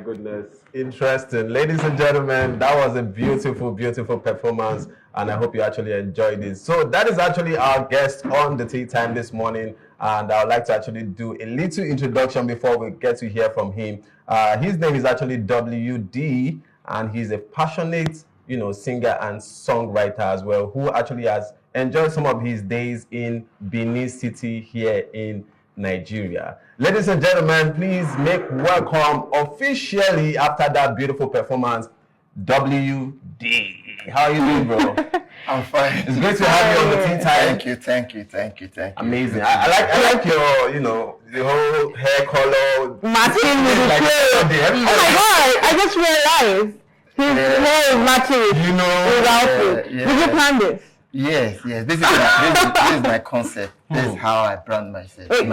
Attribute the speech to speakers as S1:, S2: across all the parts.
S1: goodness. Interesting. Ladies and gentlemen, that was a beautiful, beautiful performance, and I hope you actually enjoyed it. So that is actually our guest on the Tea Time this morning, and I would like to actually do a little introduction before we get to hear from him. His name is actually WD, and he's a passionate, singer and songwriter as well, who actually has enjoyed some of his days in Benin City here in Nigeria. Ladies and gentlemen, please make welcome officially after that beautiful performance, WD. How are you doing, bro?
S2: I'm fine.
S1: It's great to have you on the Tea Time.
S2: Thank you.
S1: Amazing. I like your, the whole hair color.
S3: Matching with the clothes. Oh my God! I just realized his hair is matching his outfit. Did you plan this?
S2: Yes. This is my concept. This is how I brand myself.
S3: Wait,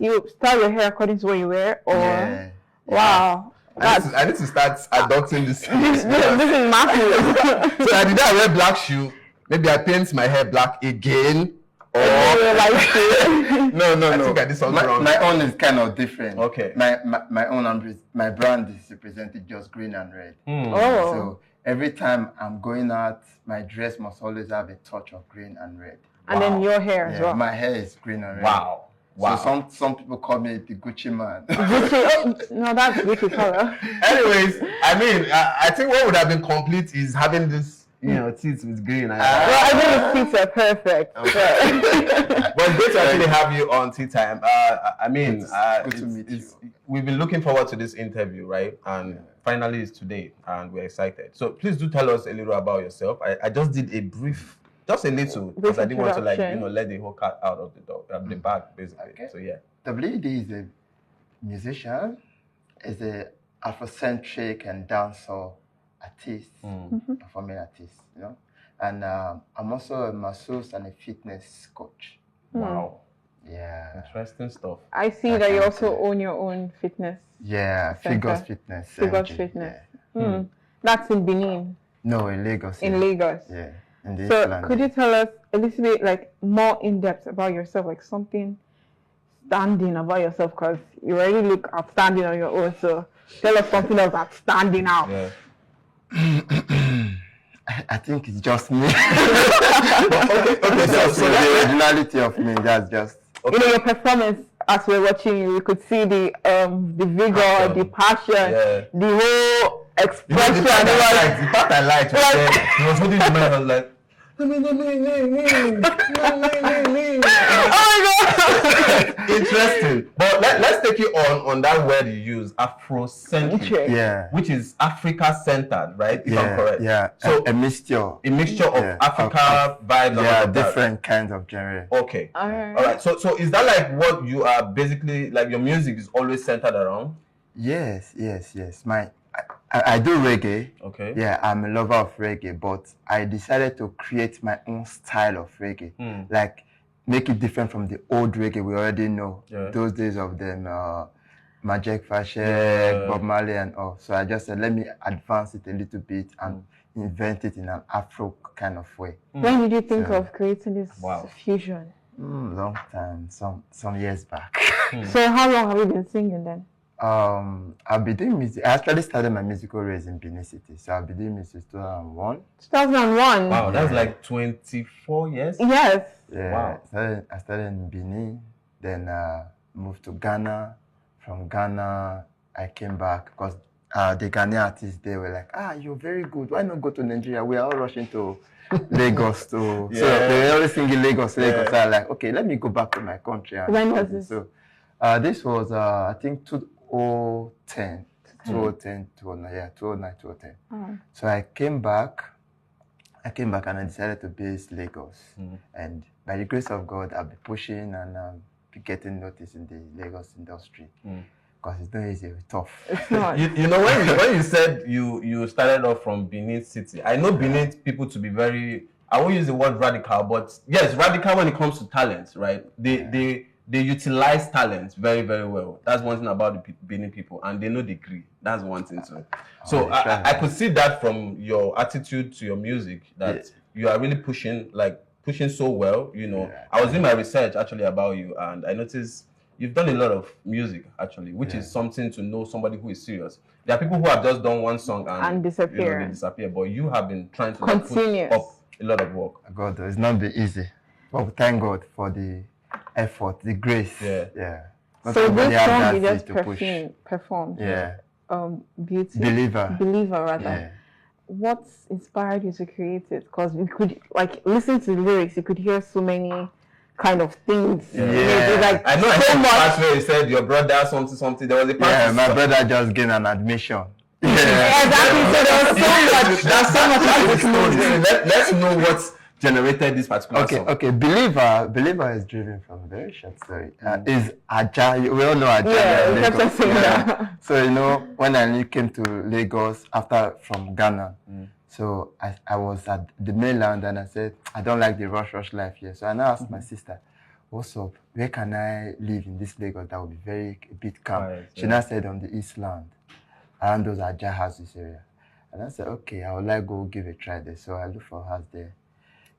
S3: you style your hair according to what you wear, or
S2: Yeah.
S3: wow?
S1: I need to start adopting this.
S3: This is Matthew.
S1: So did I wear black shoe? Maybe I paint my hair black again. Or
S3: No.
S1: I think I did something wrong.
S2: My own is kind of different.
S1: Okay.
S2: My own my brand is represented just green and red.
S3: Oh.
S2: So every time I'm going out, my dress must always have a touch of green and red.
S3: And then your hair as well.
S2: My hair is green and red.
S1: Wow.
S2: So some people call me the Gucci man.
S3: Gucci. No, that's Gucci color.
S1: Anyways, I think what would have been complete is having this, teeth with green.
S3: Well, I think the seats are perfect.
S1: Okay. But it's great to actually have you on Tea Time.
S2: Good to meet you.
S1: We've been looking forward to this interview, right? And finally it's today, and we're excited. So please do tell us a little about yourself. I just did a brief, just a little, because I didn't want to let the whole cat out of the door, the bag, basically.
S2: Okay.
S1: So yeah.
S2: WD is a musician, is a Afrocentric and dancehall artist, performing artist, And I'm also a masseuse and a fitness coach.
S1: Wow.
S2: Yeah.
S1: Interesting stuff.
S3: I see that you also own your own fitness.
S2: Yeah, Figures Fitness.
S3: Figures
S2: MG,
S3: Fitness.
S2: yeah.
S3: That's in Benin.
S2: No, in Lagos.
S3: In Lagos.
S2: Yeah. In the
S3: So
S2: Eastland.
S3: could you tell us a little bit more in depth about yourself, like something standing about yourself, because you already look outstanding on your own. So tell us something else that's standing out.
S1: Yeah.
S2: I think it's just me.
S1: Okay,
S2: So the originality of me, that's just.
S1: Okay.
S3: Your performance as we're watching you, we could see the vigor, the passion, the whole expression.
S1: The part I liked was that he was holding the mic and was like,
S3: Oh my God!
S1: interesting. But let's take you on that word you use, Afrocentric.
S2: Yeah.
S1: Which is Africa centered, right? If I'm correct.
S2: Yeah.
S1: So
S2: a mixture.
S1: A mixture of Africa vibes.
S2: Yeah, different kinds of genre.
S1: Okay.
S3: All right.
S1: All right. So is that like what you are basically, like your music is always centered around?
S2: Yes. I do reggae.
S1: Okay.
S2: Yeah, I'm a lover of reggae, but I decided to create my own style of reggae. Like, make it different from the old reggae we already know.
S1: Yeah.
S2: Those days of them, Majek Fashek, Bob Marley and all. So I just said, let me advance it a little bit and invent it in an Afro kind of way.
S3: When did you think of creating this fusion?
S2: Long time, some years back.
S3: So how long have you been singing then?
S2: I've been doing music. I actually started my musical race in Benin City. So I've been doing music since 2001.
S3: 2001?
S1: Wow, that's like 24 years?
S3: Yes.
S2: Yeah,
S1: wow.
S2: I started in Benin, then moved to Ghana. From Ghana, I came back because the Ghanaian artists, they were like, you're very good. Why not go to Nigeria? We are all rushing to Lagos. So they were always singing Lagos. So I was like, okay, let me go back to my country.
S3: When was this?
S2: So this was, I think, 2010, 2009, 2010. So I came back and I decided to base Lagos. And by the grace of God, I'll be pushing and be getting noticed in the Lagos industry. Because it's not easy, it's tough.
S3: It's not.
S1: When you said you started off from Benin City, I know Benin people to be very, I won't use the word radical, but yes, radical when it comes to talent, right? They utilize talent very, very well. That's one thing about the Benin people, and they know degree. That's one thing too. So I could see that from your attitude to your music, that you are really pushing so well. I was doing my research actually about you, and I noticed you've done a lot of music actually, which is something to know somebody who is serious. There are people who have just done one song and
S3: disappear.
S1: They disappear, but you have been trying to
S3: continue
S1: put up a lot of work.
S2: God, it's not been easy, but thank God for the effort, the grace. Yeah. Not
S3: So
S2: everybody
S3: this
S2: have
S3: song
S2: that
S3: you just
S2: faith to
S3: performed.
S2: Yeah.
S3: Beauty.
S2: Believer
S3: rather.
S2: Yeah.
S3: What inspired you to create it? Because we could listen to the lyrics, you could hear so many kind of things.
S2: Yeah.
S3: Like
S1: I know. I so much where you said your brother something. There was a part.
S2: Yeah, my brother just gained an admission.
S3: Yeah, exactly. So there was so much. There's so much.
S1: That's the story. Let's know what generated this particular song.
S2: Okay. Believer is driven from a very short story. Is Aja? We all know Aja.
S3: Yeah.
S2: So when I came to Lagos from Ghana, so I was at the mainland and I said I don't like the rush life here. So I now asked my sister, "What's up? Where can I live in this Lagos that would be a bit calm?" She now said on the East Land, around those Aja houses area. And I said, okay, I would like go give a try there. So I looked for a house there.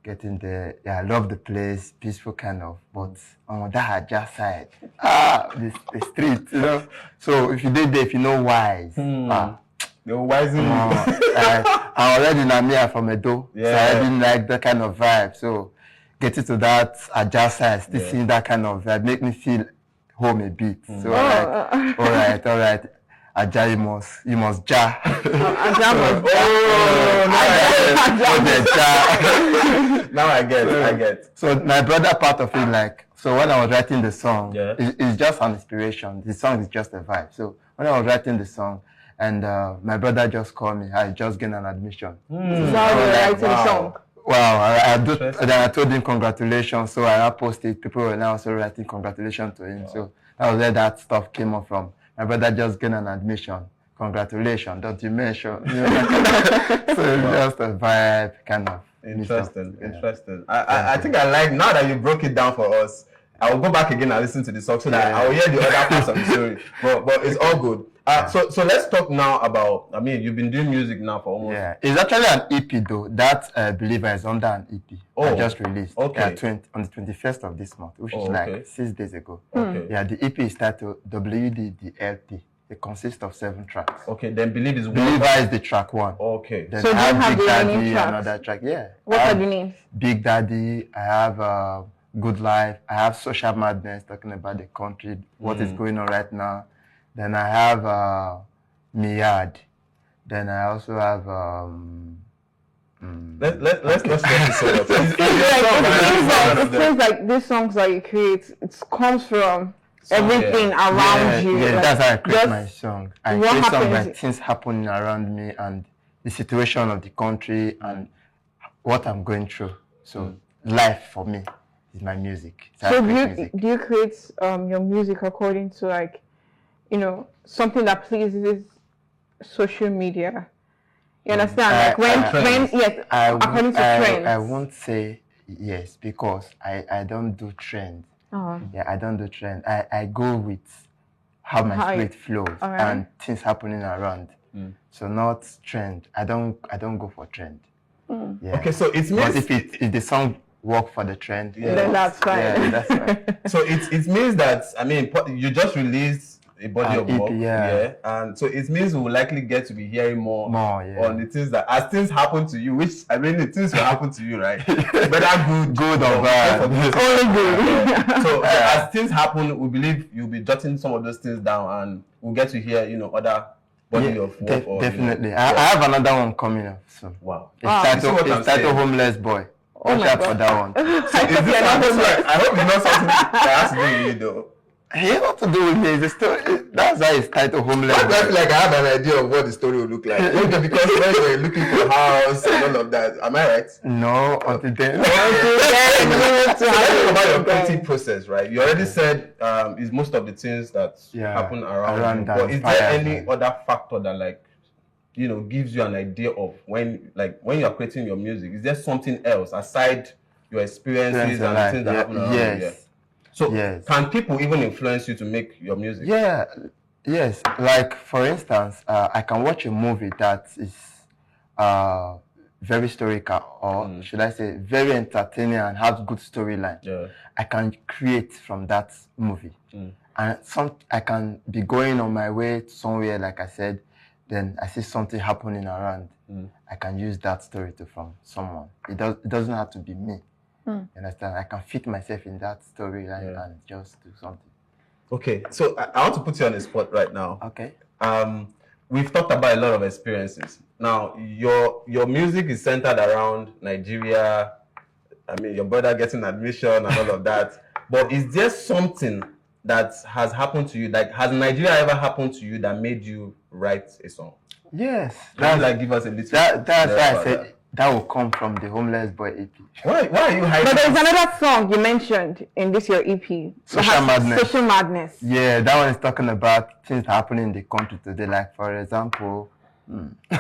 S2: Getting there, I love the place, peaceful kind of, but on that Aja side, the street, So if you did there, if you know Wise,
S1: they were wising
S2: I already know me from Edo, so I didn't like that kind of vibe. So getting to that Aja side, still seeing that kind of vibe, make me feel home a bit. So I'm like, all right. Aja, you must ja.
S1: Now I get.
S2: So my brother part of it, so when I was writing the song, it's just an inspiration. The song is just a vibe. So when I was writing the song, and my brother just called me, I just gained an admission.
S3: So now you're writing the song.
S2: Wow, then I told him congratulations. So I posted, people were now also writing congratulations to him. Wow. So that was where that stuff came up from. My brother just gained an admission. Congratulations, don't you mention? So it's just a vibe, kind of.
S1: Interesting. I think I like, now that you broke it down for us, I will go back again and listen to the song so that I will hear the other parts of the story. But it's all good. So let's talk now about, you've been doing music now for almost...
S2: Yeah, it's actually an EP though. That Believer is under an EP. I just released.
S1: Okay.
S2: On the 21st of this month, which is 6 days ago.
S1: Okay.
S2: Yeah, the EP is titled WD the LP. It consists of 7 tracks.
S1: Okay, then Believer
S2: is the track 1.
S1: Okay.
S2: Then
S3: so
S2: I have Big Daddy,
S3: tracks?
S2: Another track. Yeah.
S3: What are the names?
S2: Big Daddy, I have Good Life, I have Social Madness, talking about the country, what is going on right now. Then I have Miyad. Then I also have
S1: let's get this song up.
S3: It seems like these songs that you create, it comes from everything around you.
S2: Yeah, that's how I create my song. I create songs like things happening around me and the situation of the country and what I'm going through. So life for me is my music.
S3: So do you create your music according to something that pleases social media? You understand? According to trends.
S2: I won't say yes because I don't do trends. Yeah, I don't do trend. I go with how my spirit flows and things happening around. So not trend. I don't go for trend. Yeah.
S1: Okay, so it means,
S2: but if the song work for the trend,
S3: then that's fine.
S2: Yeah, that's fine.
S1: So it means that you just released a body of work, and so it means we will likely get to be hearing more on the things that, as things happen to you, which the things will happen to you, right? Whether good or bad,
S3: only good.
S1: So as things happen, we believe you'll be jotting some of those things down, and we'll get to hear other body of work.
S2: Definitely, I have another one coming up soon.
S1: Wow,
S2: it's titled Homeless Boy. Watch out for that one.
S1: So I hope it's not something that has to do with you though.
S2: It has not to do with me. It's a story. That's why it's titled Homeless.
S1: I feel like I have an idea of what the story will look like. Okay, because when you're looking for a house and all of that, am I right?
S2: No, until then.
S1: So about your creative process, right? You already said is most of the things that happen around but is there any other factor that gives you an idea of when you're creating your music? Is there something else aside your experiences and the things that happen around you? So can people even influence you to make your music?
S2: Yeah, yes. Like for instance, I can watch a movie that is very historical, or should I say very entertaining and has good storyline. I can create from that movie. And I can be going on my way somewhere, like I said, then I see something happening around. I can use that story from someone. It doesn't have to be me. You understand? I can fit myself in that storyline and just do something.
S1: Okay, so I want to put you on the spot right now.
S2: Okay.
S1: We've talked about a lot of experiences. Now, your music is centered around Nigeria. I mean, your brother getting admission and all of that. But is there something that has happened to you? Like, has Nigeria ever happened to you that made you write a song?
S2: Yes.
S1: Can you like give us a little?
S2: That's why I said that will come from the Homeless Boy EP.
S1: Why are you hiding?
S3: But there's another song you mentioned in this your EP.
S2: Social Madness.
S3: Social Madness.
S2: Yeah, that one is talking about things happening in the country today. Like for example,
S1: No, go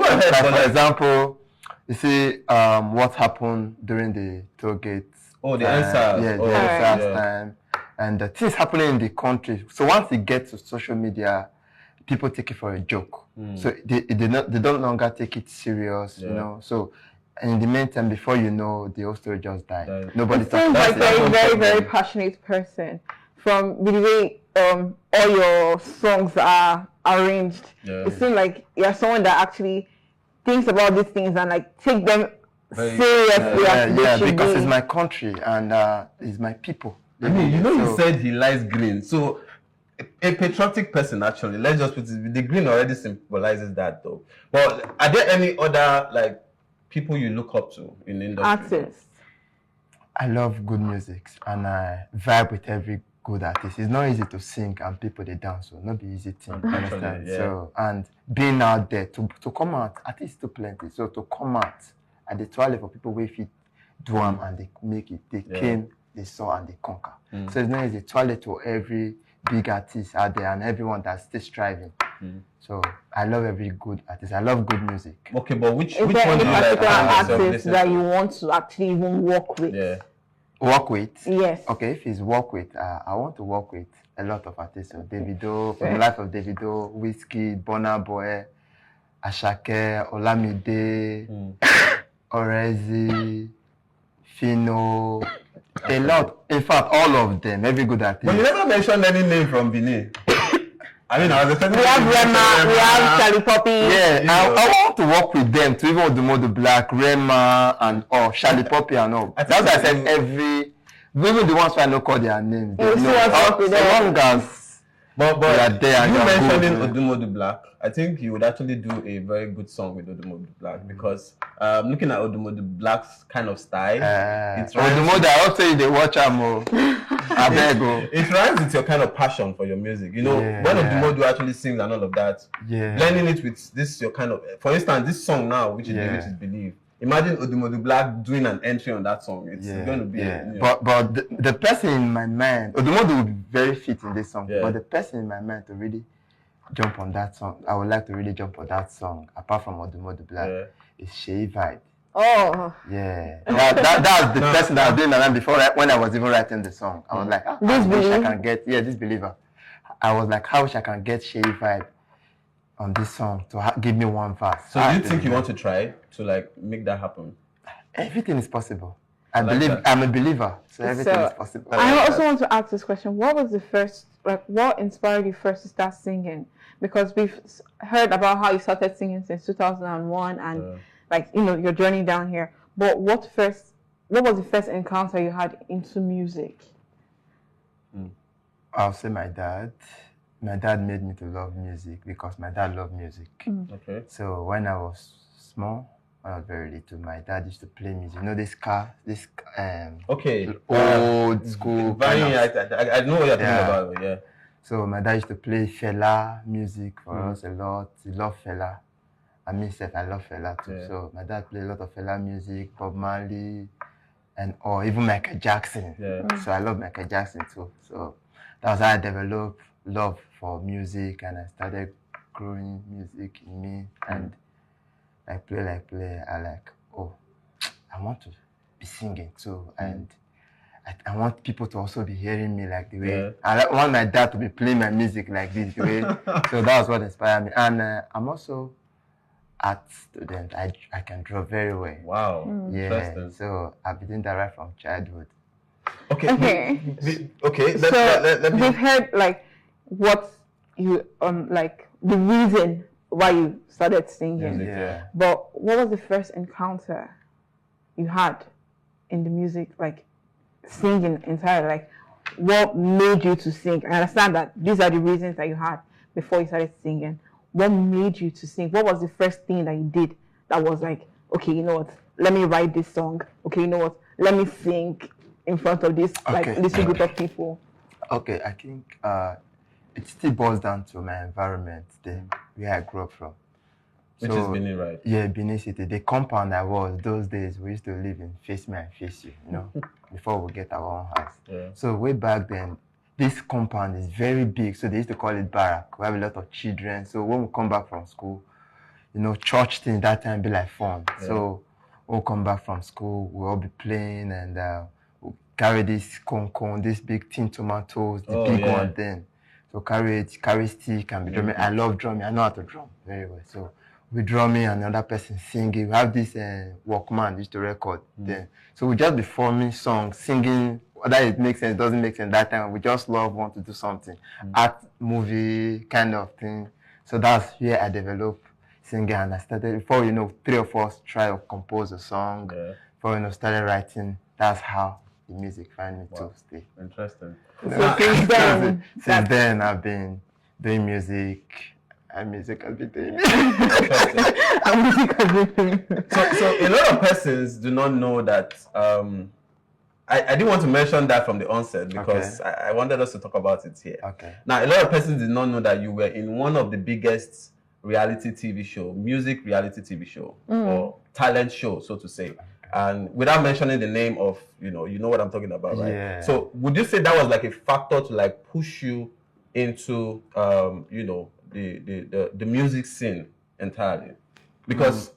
S1: ahead.
S2: like for example, you see what happened during the toll gates.
S1: Oh, the answers.
S2: Yeah, the answers time. And the things happening in the country. So once it gets to social media, people take it for a joke. So they don't longer take it serious, you know. So in the meantime, before you know, the whole story just died. Nobody
S3: talks about it. Like a very, very passionate person. From the way all your songs are arranged, it seems like you're someone that actually thinks about these things and like take them seriously.
S2: Yeah, because it's my country and it's my people.
S1: I mean, you know, he said he likes green. So a patriotic person, actually, let's just put it, the green already symbolizes that though. But are there any other like people you look up to in the industry?
S3: Artists.
S2: I love good music and I vibe with every good artist. It's not easy to sing and people they dance, so not be easy thing. Understand? So and being out there to come out, artists too plenty. So to come out at the toilet for people where fit do them and they make it, they came, they saw and they conquer. So it's not easy. Toilet to every big artist out there and everyone that's still striving. So I love every good artist. I love good music.
S1: Okay, but which
S3: one do you like artist that you want to actually even work with?
S1: Yeah.
S2: Work with?
S3: Yes.
S2: Okay, if it's work with, I want to work with a lot of artists. So Davido, from the life of Davido, Wizkid, Burna Boy, Asake, Olamide, Orezi, Fino, a lot. In fact, all of them, every good artist.
S1: But you never mentioned any name from Benin. I mean, I was expecting.
S3: We have Rema, we have Charlie Poppy.
S2: Yeah, I want to work with them to even Odumodu Black, Rema, and Charlie Poppy and all. That's why I said even the ones who I know call their names. They know. But you
S1: mentioning Odumodu Black, I think you would actually do a very good song with Odumodu Black because looking at Odumodu Black's kind of style,
S2: Odumodu, I also they watch him.
S1: It rhymes with your kind of passion for your music. You know, when Odumodu actually sings and all of that, blending it with this your kind of, for instance, this song now, which is Believe. Imagine Odumodu Black doing an entry on that song. It's going to be.
S2: But the person in my mind, Odumodu would be very fit in this song. But the person in my mind to really jump on that song, I would like to really jump on that song. Apart from Odumodu Black, is Shea Vibe.
S3: Oh.
S2: Yeah. That's the person that I was doing that before when I was even writing the song. I was like, I wish I can get this believer. I was like, how wish I can get Shea Vibe on this song to give me one verse.
S1: So do you think you want to try to like make that happen?
S2: Everything is possible. I believe I'm a believer, so everything is possible.
S3: I also want to ask this question: what was the first, what inspired you first to start singing? Because we've heard about how you started singing since 2001, and your journey down here. But what was the first encounter you had into music?
S2: I'll say my dad. My dad made me to love music because my dad loved music.
S1: Okay.
S2: So when I was small, when I was very little, my dad used to play music. You know old school.
S1: I know what you're talking about. Yeah.
S2: So my dad used to play Fela music for us a lot. He loved Fela. I myself, I love Fela too. Yeah. So my dad played a lot of Fela music, Bob Marley, or even Michael Jackson. Yeah. So I love Michael Jackson too. So that was how I developed love for music, and I started growing music in me. And I play, I want to be singing too, and I want people to also be hearing me like the way I want my dad to be playing my music like this the way. So that was what inspired me. And I'm also art student. I can draw very well.
S1: Wow.
S2: Yeah. So I've been doing that right from childhood.
S1: Okay.
S3: Okay. So we've heard like what you like the reason why you started singing.
S2: Yeah.
S3: But what was the first encounter you had in the music, like singing entirely? Like, what made you to sing? I understand that these are the reasons that you had before you started singing. What made you to sing? What was the first thing that you did that was like, okay, you know what? Let me write this song. Okay, you know what? Let me sing in front of this like little group of people.
S2: Okay, I think it still boils down to my environment, where I grew up from.
S1: Which is Benin, right?
S2: Yeah, Benin City. The compound I was, those days, we used to live in Face Me and Face You, you know, before we get our own house.
S1: Yeah.
S2: So way back then, this compound is very big, so they used to call it barrack. We have a lot of children. So when we come back from school, you know, church thing that time be like fun. Yeah. So we'll come back from school, we'll all be playing and we'll carry this con, this big tin tomatoes, the big one then. So carry stick and be drumming. I love drumming. I know how to drum very well. So we drumming and another person singing. We have this Walkman used to record then. So we just be forming songs, singing, whether it makes sense, doesn't make sense that time. We just want to do something. Art, movie kind of thing. So that's where I developed singing and I started, before you know, 3 of us try to compose a song. Yeah. Before you know, started writing. That's how the music found me to stay.
S1: Interesting.
S3: So
S2: since then I've been doing music. And music has been doing
S1: So a lot of persons do not know that. I didn't want to mention that from the onset because I wanted us to talk about it here.
S2: Okay.
S1: Now, a lot of persons did not know that you were in one of the biggest reality TV show, music reality TV show, or talent show, so to say. And without mentioning the name of, you know what I'm talking about, right?
S2: Yeah.
S1: So would you say that was like a factor to like push you into, you know, the music scene entirely? Because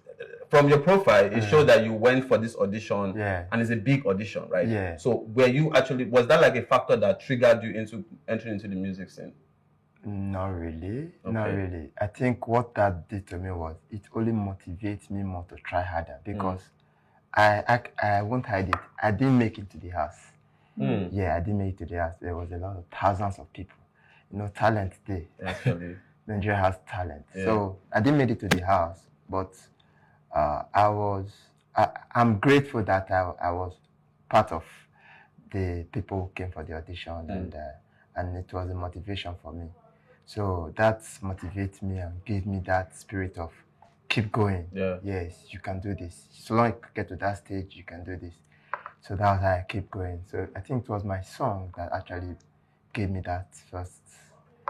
S1: from your profile, it showed that you went for this audition, and it's a big audition, right?
S2: Yeah.
S1: So was that like a factor that triggered you into entering into the music scene?
S2: Not really. Okay. Not really. I think what that did to me was it only motivates me more to try harder because I won't hide it. I didn't make it to the house. Yeah, I didn't make it to the house. There was a lot of thousands of people. You know, talent day.
S1: Actually.
S2: Nigeria has talent. Yeah. So I didn't make it to the house, but I'm grateful that I was part of the people who came for the audition and it was a motivation for me. So that motivates me and gives me that spirit of keep going.
S1: Yeah.
S2: Yes, you can do this. So long as you get to that stage, you can do this. So that's how I keep going. So I think it was my song that actually gave me that first.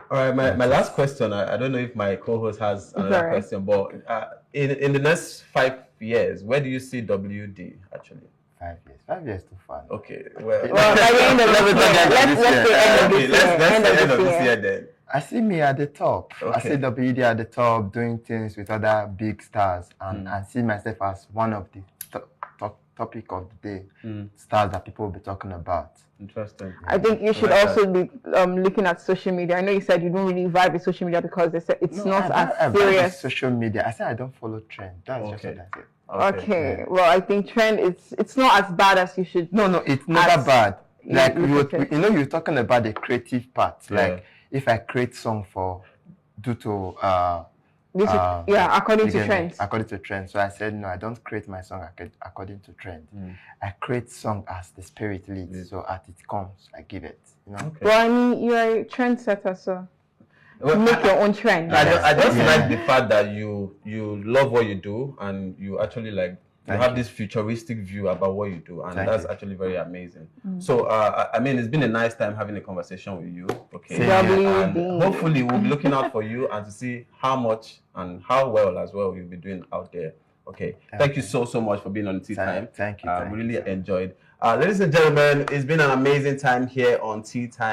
S1: All right, my last question, I don't know if my co-host has another question, but in the next 5 years, where do you see WD actually?
S2: 5 years. 5 years too far.
S1: Okay. Well,
S3: by the end of
S1: let's end of this year then.
S2: I see me at the top. Okay. I see WD at the top doing things with other big stars and I see myself as one of the topic of the day, stars that people will be talking about.
S1: Interesting.
S3: I think you should also be looking at social media. I know you said you don't really vibe with social media because they said it's not as serious.
S2: Social media. I said I don't follow trend. That's just what I said.
S3: Okay. Yeah. Well, I think trend it's not as bad as you should.
S2: No, it's never bad. Like you're talking about the creative part. Like if I create song according to trends. According to trends. So I said no, I don't create my song according to trend. I create song as the spirit leads. So as it comes, I give it. You know.
S3: Okay. Well, I mean, you're a trendsetter, so make your own trend.
S1: I just like the fact that you love what you do and you actually have this futuristic view about what you do, and that's actually very amazing. So I mean, it's been a nice time having a conversation with you. Okay, and hopefully we'll be looking out for you and to see how much and how well as well you'll be doing out there. Okay, thank you so much for being on Tea Time.
S2: Thank you.
S1: Really enjoyed. Ladies and gentlemen, it's been an amazing time here on Tea Time.